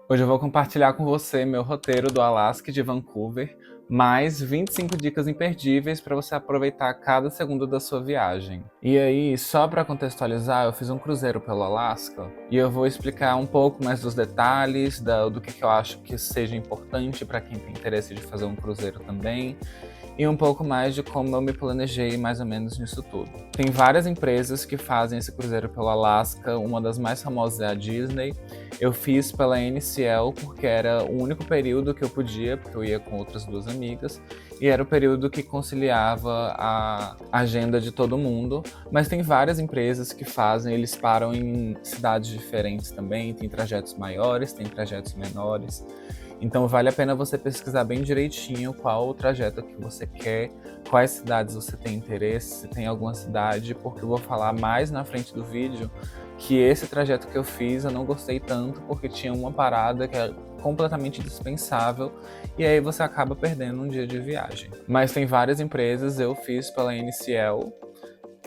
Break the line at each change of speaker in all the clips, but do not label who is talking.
Hoje eu vou compartilhar com você meu roteiro do Alasca e de Vancouver, mais 25 dicas imperdíveis para você aproveitar cada segundo da sua viagem. E aí, só para contextualizar, eu fiz um cruzeiro pelo Alasca e eu vou explicar um pouco mais dos detalhes, do que eu acho que seja importante para quem tem interesse de fazer um cruzeiro também, e um pouco mais de como eu me planejei mais ou menos nisso tudo. Tem várias empresas que fazem esse cruzeiro pelo Alasca, uma das mais famosas é a Disney. Eu fiz pela NCL porque era o único período que eu podia, porque eu ia com outras duas amigas, e era o período que conciliava a agenda de todo mundo. Mas tem várias empresas que fazem, eles param em cidades diferentes também, tem trajetos maiores, tem trajetos menores. Então vale a pena você pesquisar bem direitinho qual o trajeto que você quer, quais cidades você tem interesse, se tem alguma cidade, porque eu vou falar mais na frente do vídeo que esse trajeto que eu fiz eu não gostei tanto porque tinha uma parada que é completamente dispensável e aí você acaba perdendo um dia de viagem. Mas tem várias empresas, eu fiz pela NCL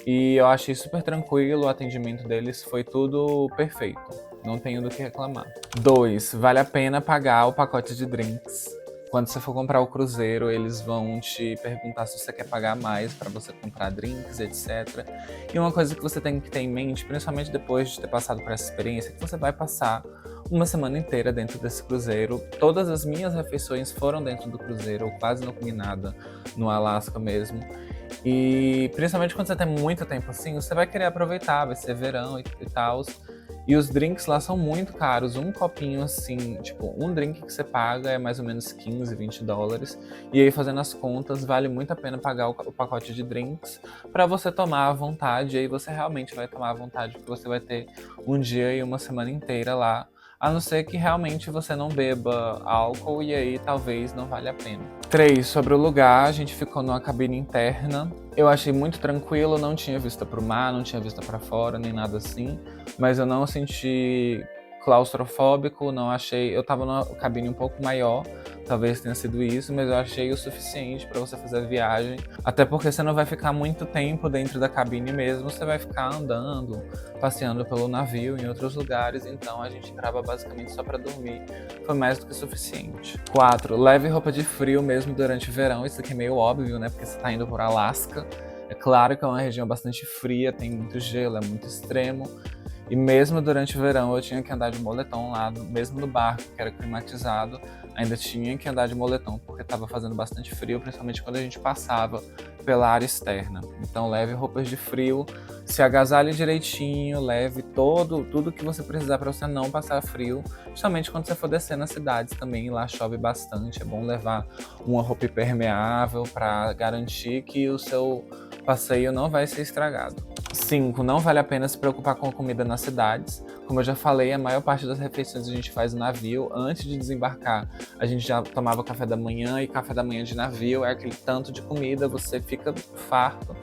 e eu achei super tranquilo, o atendimento deles foi tudo perfeito. Não tenho do que reclamar. 2. Vale a pena pagar o pacote de drinks. Quando você for comprar o cruzeiro, eles vão te perguntar se você quer pagar mais para você comprar drinks, etc. E uma coisa que você tem que ter em mente, principalmente depois de ter passado por essa experiência, é que você vai passar uma semana inteira dentro desse cruzeiro. Todas as minhas refeições foram dentro do cruzeiro, eu quase não comi nada no Alasca mesmo. E principalmente quando você tem muito tempo assim, você vai querer aproveitar, vai ser verão e tal. E os drinks lá são muito caros. Um copinho assim, tipo, um drink que você paga é mais ou menos 15, 20 dólares. E aí, fazendo as contas, vale muito a pena pagar o pacote de drinks para você tomar à vontade. E aí você realmente vai tomar à vontade, porque você vai ter um dia e uma semana inteira lá. A não ser que realmente você não beba álcool e aí talvez não valha a pena. 3. Sobre o lugar, a gente ficou numa cabine interna. Eu achei muito tranquilo, não tinha vista para o mar, não tinha vista para fora, nem nada assim. Mas eu não senti claustrofóbico, não achei. Eu tava numa cabine um pouco maior, talvez tenha sido isso, mas eu achei o suficiente para você fazer a viagem. Até porque você não vai ficar muito tempo dentro da cabine mesmo, você vai ficar andando, passeando pelo navio em outros lugares, então a gente entrava basicamente só para dormir. Foi mais do que suficiente. 4. Leve roupa de frio mesmo durante o verão, isso aqui é meio óbvio, né? Porque você tá indo por Alasca. É claro que é uma região bastante fria, tem muito gelo, é muito extremo. E mesmo durante o verão eu tinha que andar de moletom lá, mesmo no barco, que era climatizado, ainda tinha que andar de moletom, porque estava fazendo bastante frio, principalmente quando a gente passava pela área externa. Então leve roupas de frio, se agasalhe direitinho, leve tudo que você precisar para você não passar frio, justamente quando você for descer nas cidades também, lá chove bastante, é bom levar uma roupa impermeável para garantir que o seu passeio não vai ser estragado. 5. Não vale a pena se preocupar com a comida nas cidades. Como eu já falei, a maior parte das refeições a gente faz no navio. Antes de desembarcar, a gente já tomava café da manhã, e café da manhã de navio é aquele tanto de comida, você fica farto.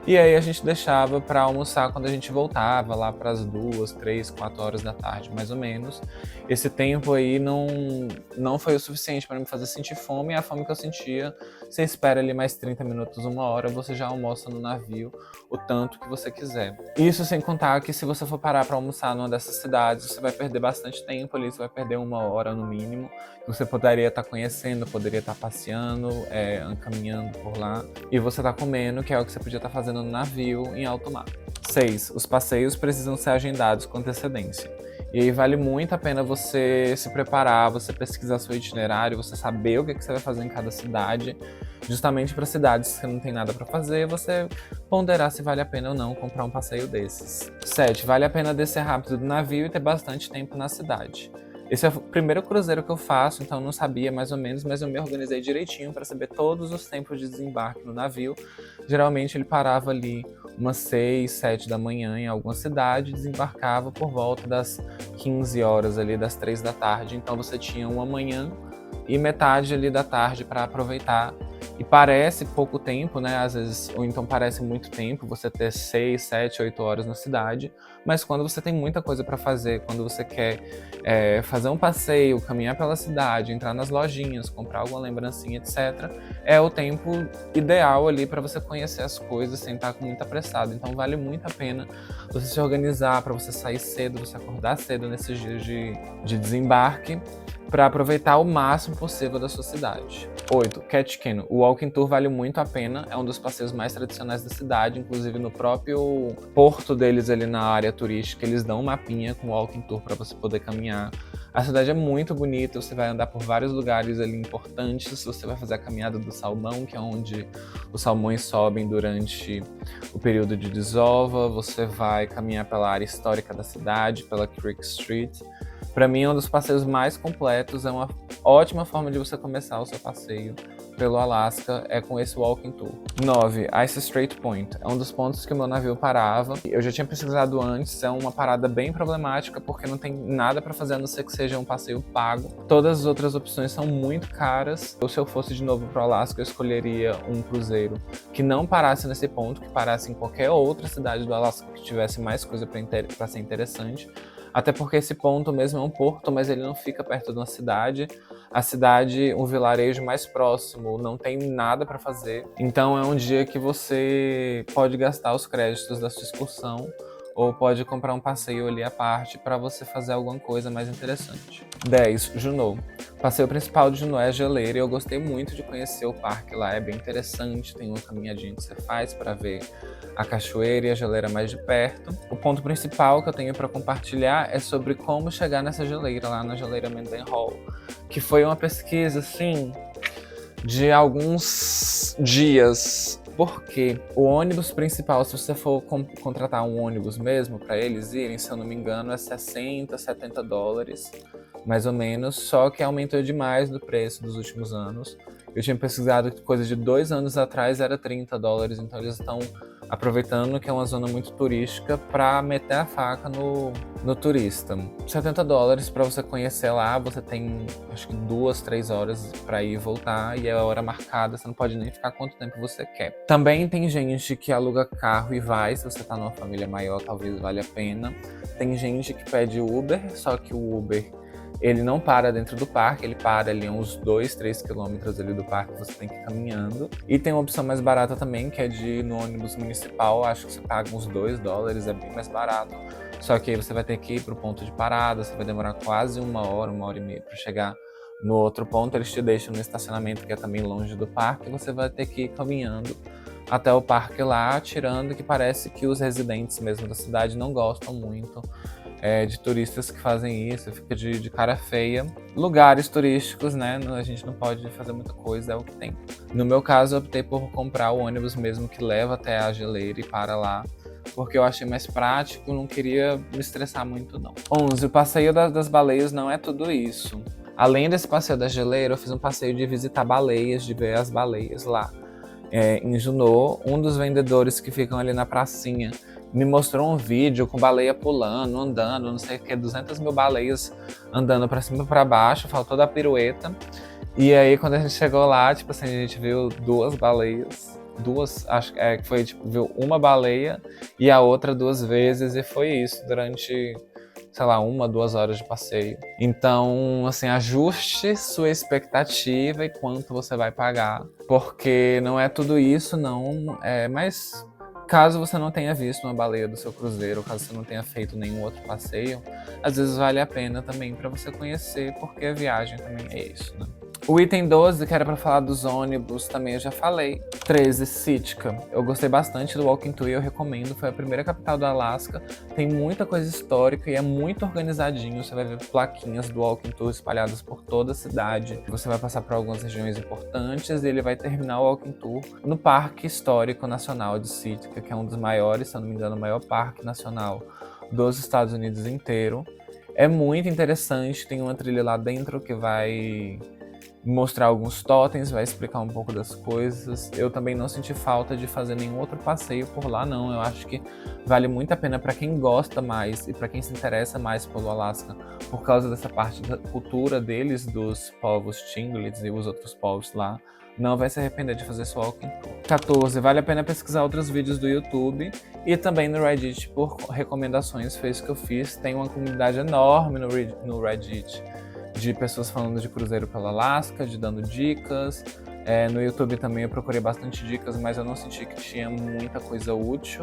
E aí a gente deixava para almoçar quando a gente voltava, lá para as 2, 3, 4 horas da tarde, mais ou menos. Esse tempo aí não foi o suficiente para me fazer sentir fome, e a fome que eu sentia, você espera ali mais 30 minutos, uma hora, você já almoça no navio o tanto que você quiser. Isso sem contar que se você for parar para almoçar numa dessas cidades, você vai perder bastante tempo ali, você vai perder uma hora no mínimo, que você poderia estar conhecendo, poderia estar passeando, caminhando por lá, e você tá comendo, que é o que você podia estar fazendo no navio em alto mar. 6. Os passeios precisam ser agendados com antecedência. E aí vale muito a pena você se preparar, você pesquisar seu itinerário, você saber o que você vai fazer em cada cidade, justamente para cidades que você não tem nada para fazer, você ponderar se vale a pena ou não comprar um passeio desses. 7. Vale a pena descer rápido do navio e ter bastante tempo na cidade. Esse é o primeiro cruzeiro que eu faço, então eu não sabia mais ou menos, mas eu me organizei direitinho para saber todos os tempos de desembarque no navio. Geralmente ele parava ali umas 6, 7 da manhã em alguma cidade e desembarcava por volta das 15 horas ali, das 3 da tarde. Então você tinha uma manhã e metade ali da tarde para aproveitar. E parece pouco tempo, né? Às vezes, ou então parece muito tempo você ter 6, 7, 8 horas na cidade, mas quando você tem muita coisa para fazer, quando você quer fazer um passeio, caminhar pela cidade, entrar nas lojinhas, comprar alguma lembrancinha, etc., é o tempo ideal ali para você conhecer as coisas sem estar com muito apressado. Então vale muito a pena você se organizar para você sair cedo, você acordar cedo nesses dias de desembarque. para aproveitar o máximo possível da sua cidade. 8. Ketchikan. O Walking Tour vale muito a pena, é um dos passeios mais tradicionais da cidade, inclusive no próprio porto deles ali na área turística, eles dão um mapinha com o Walking Tour para você poder caminhar. A cidade é muito bonita, você vai andar por vários lugares ali importantes, você vai fazer a caminhada do salmão, que é onde os salmões sobem durante o período de desova, você vai caminhar pela área histórica da cidade, pela Creek Street. Para mim, é um dos passeios mais completos, é uma ótima forma de você começar o seu passeio pelo Alasca, é com esse Walking Tour. 9. Ice Strait Point. É um dos pontos que o meu navio parava. Eu já tinha pesquisado antes, é uma parada bem problemática, porque não tem nada para fazer, a não ser que seja um passeio pago. Todas as outras opções são muito caras. Ou se eu fosse de novo pro Alasca, eu escolheria um cruzeiro que não parasse nesse ponto, que parasse em qualquer outra cidade do Alasca que tivesse mais coisa para ser interessante. Até porque esse ponto mesmo é um porto, mas ele não fica perto de uma cidade. A cidade, um vilarejo mais próximo, não tem nada para fazer. Então é um dia que você pode gastar os créditos da sua excursão ou pode comprar um passeio ali à parte para você fazer alguma coisa mais interessante. 10. Juneau. O passeio principal de Juneau é a geleira e eu gostei muito de conhecer o parque lá, é bem interessante, tem uma caminhadinha que você faz para ver a cachoeira e a geleira mais de perto. O ponto principal que eu tenho para compartilhar é sobre como chegar nessa geleira, lá na geleira Mendenhall, que foi uma pesquisa, assim, de alguns dias. Porque o ônibus principal, se você for contratar um ônibus mesmo para eles irem, se eu não me engano, é 60, 70 dólares, mais ou menos, só que aumentou demais do preço dos últimos anos. Eu tinha pesquisado que coisa de 2 anos atrás era 30 dólares, então eles estão aproveitando que é uma zona muito turística para meter a faca no turista. 70 dólares para você conhecer lá, você tem acho que 2, 3 horas para ir e voltar, e é a hora marcada, você não pode nem ficar quanto tempo você quer. Também tem gente que aluga carro e vai, se você tá numa família maior, talvez valha a pena. Tem gente que pede Uber, só que o Uber ele não para dentro do parque, ele para ali uns 2, 3 quilômetros ali do parque, você tem que ir caminhando. E tem uma opção mais barata também, que é de ir no ônibus municipal, acho que você paga uns 2 dólares, é bem mais barato. Só que aí você vai ter que ir pro ponto de parada, você vai demorar quase 1 hora e meia para chegar no outro ponto. Eles te deixam no estacionamento, que é também longe do parque, e você vai ter que ir caminhando até o parque lá, tirando que parece que os residentes mesmo da cidade não gostam muito de turistas que fazem isso, fica de cara feia. Lugares turísticos, né, a gente não pode fazer muita coisa, é o que tem. No meu caso, eu optei por comprar o ônibus mesmo que leva até a geleira e para lá, porque eu achei mais prático, não queria me estressar muito não. 11. O passeio das baleias não é tudo isso. Além desse passeio da geleira, eu fiz um passeio de visitar baleias, de ver as baleias lá. Em Juneau, um dos vendedores que ficam ali na pracinha me mostrou um vídeo com baleia pulando, andando, não sei o que, 200 mil baleias andando pra cima e pra baixo, faltou da pirueta. E aí, quando a gente chegou lá, tipo assim, a gente viu 2 baleias, acho que foi, tipo, viu uma baleia e a outra 2 vezes, e foi isso durante, sei lá, 1, 2 horas de passeio. Então, assim, ajuste sua expectativa e quanto você vai pagar, porque não é tudo isso, não, mas caso você não tenha visto uma baleia do seu cruzeiro, caso você não tenha feito nenhum outro passeio, às vezes vale a pena também para você conhecer, porque a viagem também é isso, né? O item 12, que era pra falar dos ônibus, também eu já falei. 13, Sitka. Eu gostei bastante do Walking Tour e eu recomendo. Foi a primeira capital do Alasca. Tem muita coisa histórica e é muito organizadinho. Você vai ver plaquinhas do Walking Tour espalhadas por toda a cidade. Você vai passar por algumas regiões importantes e ele vai terminar o Walking Tour no Parque Histórico Nacional de Sitka, que é um dos maiores, se eu não me engano, o maior parque nacional dos Estados Unidos inteiro. É muito interessante, tem uma trilha lá dentro que vai mostrar alguns totens, vai explicar um pouco das coisas. Eu também não senti falta de fazer nenhum outro passeio por lá, não. Eu acho que vale muito a pena para quem gosta mais e para quem se interessa mais pelo Alasca, por causa dessa parte da cultura deles, dos povos Tlingits e os outros povos lá. Não vai se arrepender de fazer esse Walking Tour. 14. Vale a pena pesquisar outros vídeos do YouTube e também no Reddit por recomendações. Foi isso que eu fiz. Tem uma comunidade enorme no Reddit de pessoas falando de cruzeiro pelo Alasca, de dando dicas. No YouTube também eu procurei bastante dicas, mas eu não senti que tinha muita coisa útil,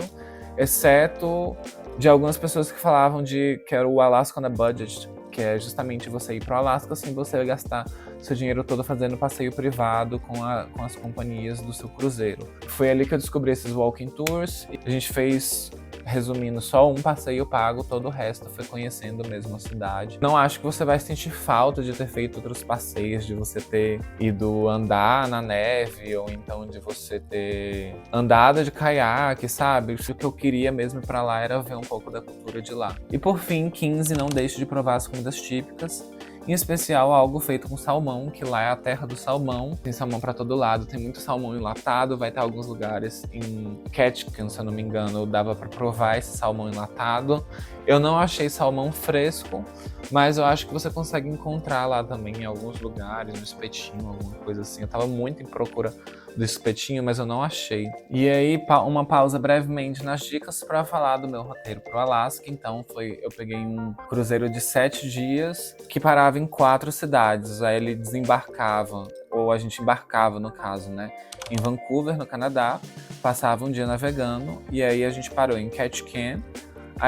exceto de algumas pessoas que falavam que era o Alaska on a Budget, que é justamente você ir pro Alasca sem você gastar seu dinheiro todo fazendo passeio privado com as companhias do seu cruzeiro. Foi ali que eu descobri esses walking tours. A gente fez, resumindo, só um passeio pago, todo o resto foi conhecendo mesmo a cidade. Não acho que você vai sentir falta de ter feito outros passeios, de você ter ido andar na neve, ou então de você ter andado de caiaque, sabe? O que eu queria mesmo ir pra lá era ver um pouco da cultura de lá. E por fim, 15, não deixe de provar as comidas típicas. Em especial algo feito com salmão, que lá é a terra do salmão. Tem salmão pra todo lado, tem muito salmão enlatado. Vai ter alguns lugares em Ketchikan, se eu não me engano, dava pra provar esse salmão enlatado. Eu não achei salmão fresco, mas eu acho que você consegue encontrar lá também em alguns lugares, no espetinho, alguma coisa assim. Eu tava muito em procura do espetinho, mas eu não achei. E aí, uma pausa brevemente nas dicas para falar do meu roteiro pro Alasca. Então, eu peguei um cruzeiro de 7 dias que parava em 4 cidades. Aí ele desembarcava, ou a gente embarcava no caso, né, em Vancouver, no Canadá, passava um dia navegando, e aí a gente parou em Ketchikan,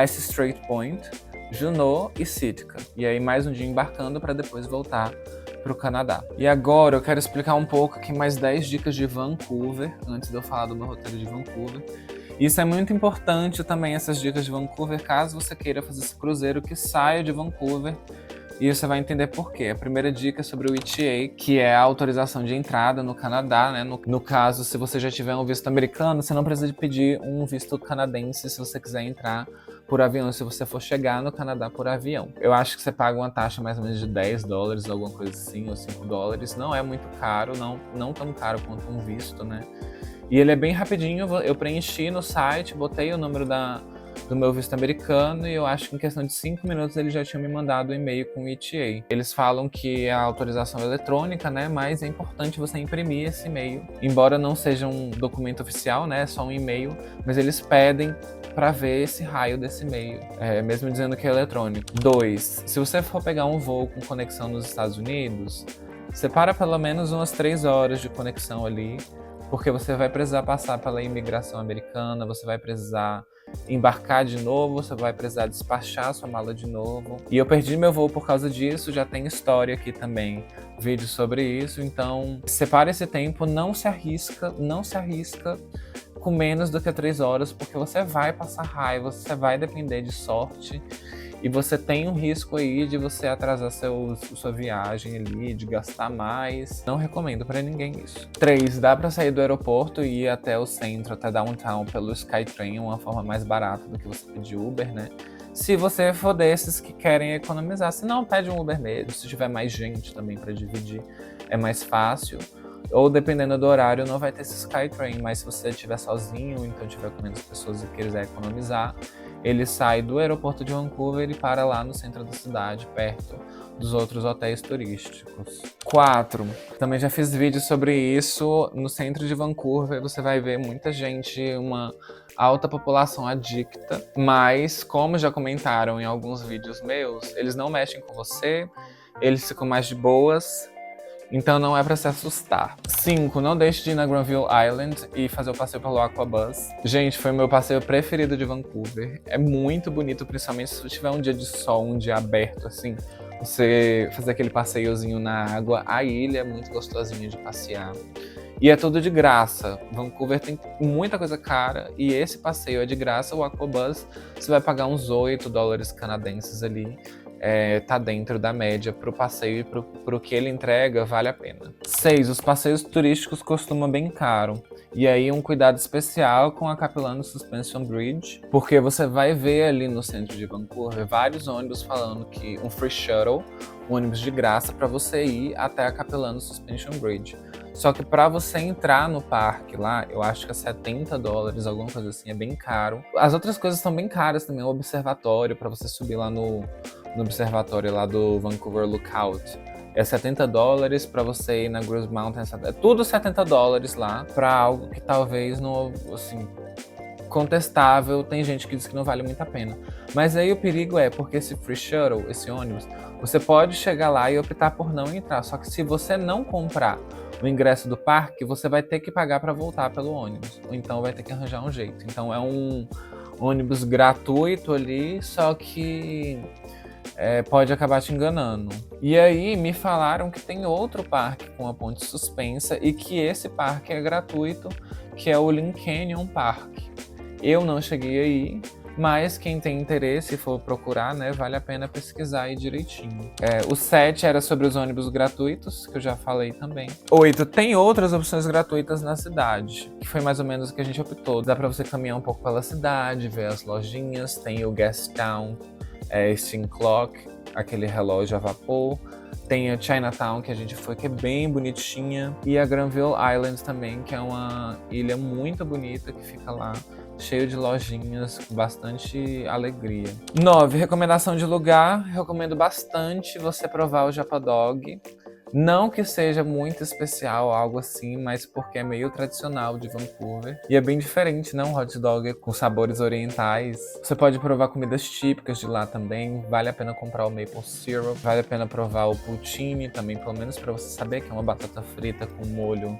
Ice Strait Point, Juneau e Sitka. E aí mais um dia embarcando para depois voltar pro Canadá. E agora eu quero explicar um pouco aqui mais 10 dicas de Vancouver, antes de eu falar do meu roteiro de Vancouver. Isso é muito importante também, essas dicas de Vancouver, caso você queira fazer esse cruzeiro que saia de Vancouver. E você vai entender por quê. A primeira dica é sobre o ETA, que é a autorização de entrada no Canadá, né? No caso, se você já tiver um visto americano, você não precisa de pedir um visto canadense se você quiser entrar por avião, se você for chegar no Canadá por avião. Eu acho que você paga uma taxa mais ou menos de $10, alguma coisa assim, ou $5. Não é muito caro, não tão caro quanto um visto, né? E ele é bem rapidinho, eu preenchi no site, botei o número do meu visto americano e eu acho que em questão de 5 minutos ele já tinha me mandado o e-mail com o ETA. Eles falam que é a autorização eletrônica, né, mas é importante você imprimir esse e-mail. Embora não seja um documento oficial, né, é só um e-mail, mas eles pedem para ver esse raio desse e-mail, mesmo dizendo que é eletrônico. 2. Se você for pegar um voo com conexão nos Estados Unidos, separa pelo menos umas 3 horas de conexão ali, porque você vai precisar passar pela imigração americana, você vai precisar embarcar de novo, você vai precisar despachar sua mala de novo. E eu perdi meu voo por causa disso, já tem história aqui também, vídeo sobre isso. Então, separe esse tempo, não se arrisca com menos do que 3 horas, porque você vai passar raiva, você vai depender de sorte. E você tem um risco aí de você atrasar sua viagem ali, de gastar mais. Não recomendo pra ninguém isso. 3. Dá pra sair do aeroporto e ir até o centro, até downtown, pelo Skytrain, uma forma mais barata do que você pedir Uber, né? Se você for desses que querem economizar. Se não, pede um Uber mesmo. Se tiver mais gente também pra dividir, é mais fácil. Ou dependendo do horário, não vai ter esse Skytrain, mas se você estiver sozinho, então tiver com menos pessoas e quiser economizar, ele sai do aeroporto de Vancouver e para lá no centro da cidade, perto dos outros hotéis turísticos. 4. Também já fiz vídeo sobre isso. No centro de Vancouver você vai ver muita gente, uma alta população adicta, mas como já comentaram em alguns vídeos meus, eles não mexem com você, eles ficam mais de boas. Então não é pra se assustar. 5. Não deixe de ir na Granville Island e fazer o passeio pelo Aquabus. Gente, foi o meu passeio preferido de Vancouver. É muito bonito, principalmente se tiver um dia de sol, um dia aberto, assim. Você fazer aquele passeiozinho na água. A ilha é muito gostosinha de passear. E é tudo de graça. Vancouver tem muita coisa cara e esse passeio é de graça. O Aquabus, você vai pagar uns $8 canadenses ali. Tá dentro da média pro passeio e pro que ele entrega, vale a pena. 6. Os passeios turísticos costumam bem caro. E aí um cuidado especial com a Capilano Suspension Bridge, porque você vai ver ali no centro de Vancouver vários ônibus falando que um free shuttle, um ônibus de graça para você ir até a Capilano Suspension Bridge. Só que para você entrar no parque lá, eu acho que é $70, alguma coisa assim, é bem caro. As outras coisas são bem caras também, o observatório, para você subir lá no observatório lá do Vancouver Lookout. É $70 para você ir na Grouse Mountain, é tudo $70 lá, para algo que talvez não, assim, contestável, tem gente que diz que não vale muito a pena. Mas aí o perigo é, porque esse free shuttle, esse ônibus, você pode chegar lá e optar por não entrar, só que se você não comprar o ingresso do parque, você vai ter que pagar para voltar pelo ônibus, ou então vai ter que arranjar um jeito. Então é um ônibus gratuito ali, só que pode acabar te enganando. E aí me falaram que tem outro parque com a ponte suspensa e que esse parque é gratuito, que é o Lynn Canyon Park. Eu não cheguei aí, mas quem tem interesse e for procurar, né, vale a pena pesquisar aí direitinho. O 7 era sobre os ônibus gratuitos, que eu já falei também. 8, tem outras opções gratuitas na cidade, que foi mais ou menos o que a gente optou. Dá pra você caminhar um pouco pela cidade, ver as lojinhas, tem o Gastown, Steam Clock, aquele relógio a vapor. Tem a Chinatown, que a gente foi, que é bem bonitinha. E a Granville Island também, que é uma ilha muito bonita, que fica lá, cheio de lojinhas, com bastante alegria. 9, recomendação de lugar. Recomendo bastante você provar o Japadog. Não que seja muito especial, algo assim, mas porque é meio tradicional de Vancouver. E é bem diferente, né? Um hot dog com sabores orientais. Você pode provar comidas típicas de lá também. Vale a pena comprar o maple syrup. Vale a pena provar o poutine também, pelo menos para você saber que é uma batata frita com molho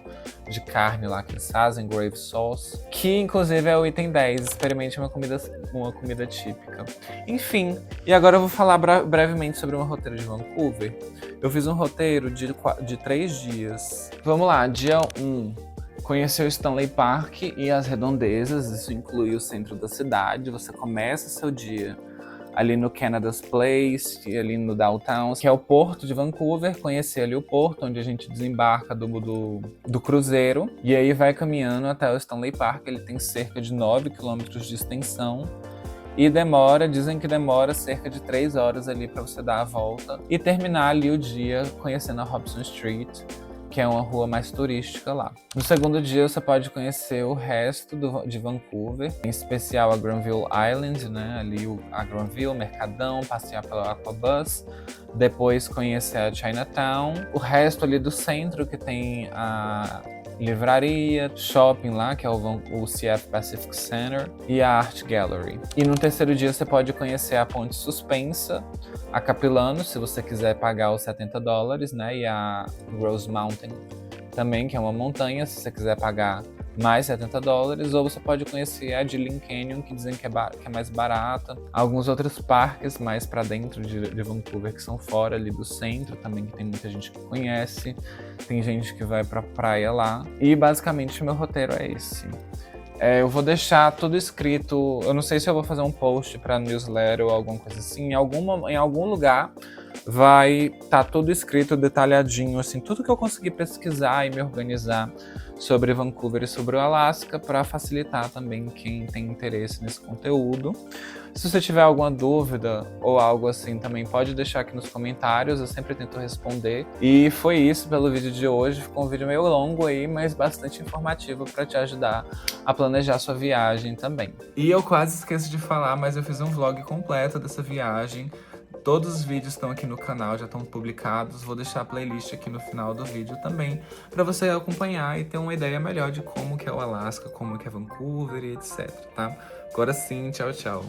de carne lá que eles fazem, gravy sauce. Que inclusive é o item 10. Experimente uma comida típica. Enfim, e agora eu vou falar brevemente sobre um roteiro de Vancouver. Eu fiz um roteiro de 3 dias. Vamos lá, dia 1. Conhecer o Stanley Park e as redondezas, isso inclui o centro da cidade. Você começa seu dia ali no Canada's Place, ali no Downtown, que é o porto de Vancouver, conhecer ali o porto, onde a gente desembarca do cruzeiro, e aí vai caminhando até o Stanley Park. Ele tem cerca de 9 quilômetros de extensão, e dizem que demora cerca de 3 horas ali para você dar a volta e terminar ali o dia conhecendo a Hobson Street, que é uma rua mais turística lá. No segundo dia você pode conhecer o resto de Vancouver, em especial a Granville Island, né? Ali a Granville, Mercadão, passear pela Aquabus, depois conhecer a Chinatown, o resto ali do centro que tem a livraria, shopping lá, que é o CF Pacific Center, e a Art Gallery. E no terceiro dia você pode conhecer a ponte suspensa, a Capilano, se você quiser pagar os $70, né? E a Rose Mountain também, que é uma montanha, se você quiser pagar mais $70, ou você pode conhecer a de Lynn Canyon, que dizem que é mais barata. Alguns outros parques mais para dentro de Vancouver, que são fora ali do centro também, que tem muita gente que conhece. Tem gente que vai pra praia lá. E basicamente o meu roteiro é esse. Eu vou deixar tudo escrito. Eu não sei se eu vou fazer um post para newsletter ou alguma coisa assim. Em algum lugar vai estar tudo escrito detalhadinho, assim, tudo que eu conseguir pesquisar e me organizar sobre Vancouver e sobre o Alasca, para facilitar também quem tem interesse nesse conteúdo. Se você tiver alguma dúvida ou algo assim, também pode deixar aqui nos comentários, eu sempre tento responder. E foi isso pelo vídeo de hoje. Ficou um vídeo meio longo aí, mas bastante informativo para te ajudar a planejar sua viagem também. E eu quase esqueço de falar, mas eu fiz um vlog completo dessa viagem. Todos os vídeos estão aqui no canal, já estão publicados. Vou deixar a playlist aqui no final do vídeo também, para você acompanhar e ter uma ideia melhor de como que é o Alasca, como que é Vancouver e etc, tá? Agora sim, tchau, tchau.